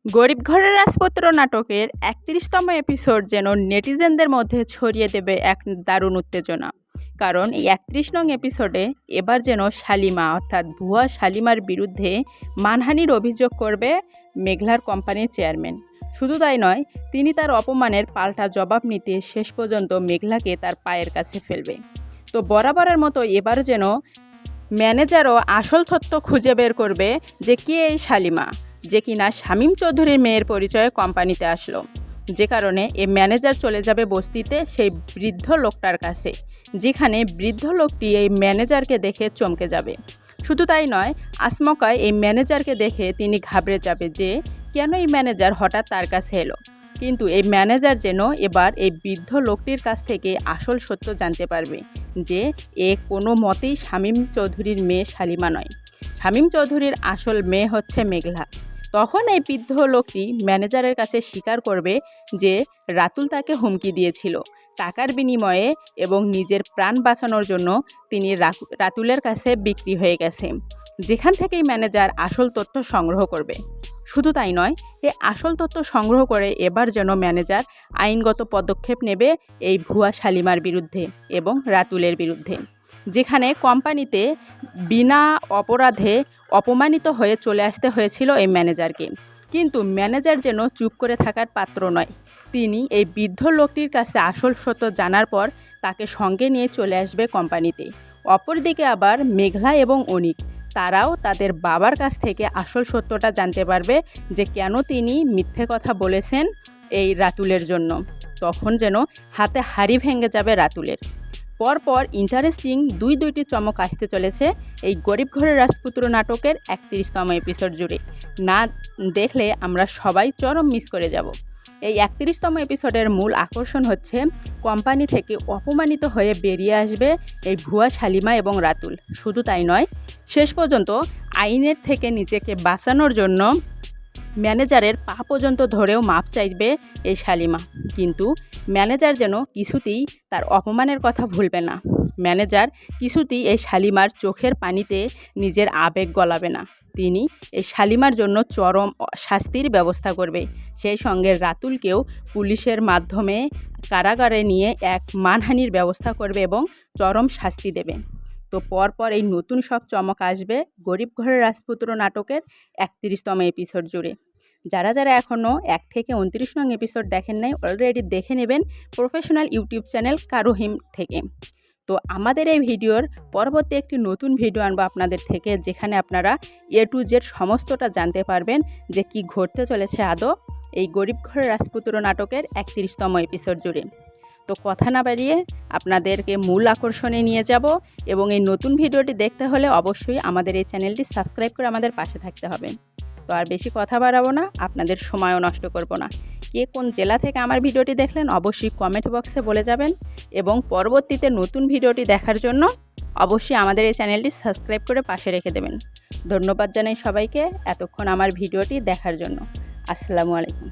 গরিব ঘরের রাজপুত্র নাটকের ৩১তম এপিসোড যেন নেটিজেনদের মধ্যে ছড়িয়ে দেবে এক দারুণ উত্তেজনা। কারণ এই ৩১ নং এপিসোডে এবার যেন শালিমা অর্থাৎ ভুয়া শালিমার বিরুদ্ধে মানহানির অভিযোগ করবে মেঘলার কোম্পানির চেয়ারম্যান। শুধু তাই নয়, তিনি তার অপমানের পাল্টা জবাব নিতে শেষ পর্যন্ত মেঘলাকে তার পায়ের কাছে ফেলবে। তো বরাবরের মতো এবার যেন ম্যানেজারও আসল তথ্য খুঁজে বের করবে যে কে এই শালিমা, যে কিনা শামীম চৌধুরীর মেয়ের পরিচয়ে কোম্পানিতে আসলো। যে কারণে এই ম্যানেজার চলে যাবে বস্তিতে সেই বৃদ্ধ লোকটার কাছে, যেখানে বৃদ্ধ লোকটি এই ম্যানেজারকে দেখে চমকে যাবে। শুধু তাই নয়, আচমকায় এই ম্যানেজারকে দেখে তিনি ঘাবড়ে যাবে যে কেন এই ম্যানেজার হঠাৎ তার কাছে এলো। কিন্তু এই ম্যানেজার যেন এবার এই বৃদ্ধ লোকটির কাছ থেকে আসল সত্য জানতে পারবে যে এ কোনো মতেই শামীম চৌধুরীর মেয়ে শালিমা নয়, শামীম চৌধুরীর আসল মেয়ে হচ্ছে মেঘলা। তখন এই বৃদ্ধ লোকটি ম্যানেজারের কাছে স্বীকার করবে যে রাতুল তাকে হুমকি দিয়েছিল টাকার বিনিময়ে এবং নিজের প্রাণ বাঁচানোর জন্য তিনি রাতুলের কাছে বিক্রি হয়ে গেছে, যেখান থেকেই ম্যানেজার আসল তথ্য সংগ্রহ করবে। শুধু তাই নয়, এই আসল তথ্য সংগ্রহ করে এবার যেন ম্যানেজার আইনগত পদক্ষেপ নেবে এই ভুয়া শালিমার বিরুদ্ধে এবং রাতুলের বিরুদ্ধে, যেখানে কোম্পানিতে বিনা অপরাধে অপমানিত হয়ে চলে আসতে হয়েছিল এই ম্যানেজারকে। কিন্তু ম্যানেজার যেন চুপ করে থাকার পাত্র নয়, তিনি এই বৃদ্ধ লোকটির কাছে আসল সত্য জানার পর তাকে সঙ্গে নিয়ে চলে আসবে কোম্পানিতে। অপরদিকে আবার মেঘলা এবং অনিক তারাও তাদের বাবার কাছ থেকে আসল সত্যটা জানতে পারবে যে কেন তিনি মিথ্যে কথা বলেছেন এই রাতুলের জন্য। তখন যেন হাতে হাড়ি ভেঙে যাবে রাতুলের। পরপর ইন্টারেস্টিং দুইটি চমক আসতে চলেছে এই গরিব ঘরের রাজপুত্র নাটকের ৩১তম এপিসোড জুড়ে। না দেখলে আমরা সবাই চরম মিস করে যাব। এই ৩১তম এপিসোডের মূল আকর্ষণ হচ্ছে কোম্পানি থেকে অপমানিত হয়ে বেরিয়ে আসবে এই ভুয়া শালিমা এবং রাতুল। শুধু তাই নয়, শেষ পর্যন্ত আইনের থেকে নিজেকে বাঁচানোর জন্য ম্যানেজারের পা পর্যন্ত ধরেও মাপ চাইবে এই শালিমা। কিন্তু ম্যানেজার যেন কিছুতেই তার অপমানের কথা ভুলবে না। ম্যানেজার কিছুতেই এই শালিমার চোখের পানিতে নিজের আবেগ গলাবে না। তিনি এই শালিমার জন্য চরম শাস্তির ব্যবস্থা করবে। সেই সঙ্গে রাতুলকেও পুলিশের মাধ্যমে কারাগারে নিয়ে এক মানহানির ব্যবস্থা করবে এবং চরম শাস্তি দেবে। তো পরপর এই নতুন সব চমক আসবে গরিব ঘরের রাজপুত্র নাটকের ৩১তম এপিসোড জুড়ে। যারা এখনও ১ থেকে ২৯ নং এপিসোড দেখেন নাই, অলরেডি দেখে নেবেন প্রফেশনাল ইউটিউব চ্যানেল কারুহিম থেকে। তো আমাদের এই ভিডিওর পরবর্তী একটি নতুন ভিডিও আনবো আপনাদের থেকে, যেখানে আপনারা A to Z সমস্তটা জানতে পারবেন যে কি ঘটতে চলেছে আদৌ এই গরিব ঘরের রাজপুত্র নাটকের ৩১তম এপিসোড জুড়ে। তো কথা না বাড়িয়ে আপনাদেরকে মূল আকর্ষণে নিয়ে যাব, এবং এই নতুন ভিডিওটি দেখতে হলে অবশ্যই আমাদের এই চ্যানেলটি সাবস্ক্রাইব করে আমাদের পাশে থাকতে হবে। তো আর বেশি কথা বাড়াবো না, আপনাদের সময়ও নষ্ট করব না। কে কোন জেলা থেকে আমার ভিডিওটি দেখলেন অবশ্যই কমেন্ট বক্সে বলে যাবেন, এবং পরবর্তীতে নতুন ভিডিওটি দেখার জন্য অবশ্যই আমাদের এই চ্যানেলটি সাবস্ক্রাইব করে পাশে রেখে দেবেন। ধন্যবাদ জানাই সবাইকে এতক্ষণ আমার ভিডিওটি দেখার জন্য। আসসালামু আলাইকুম।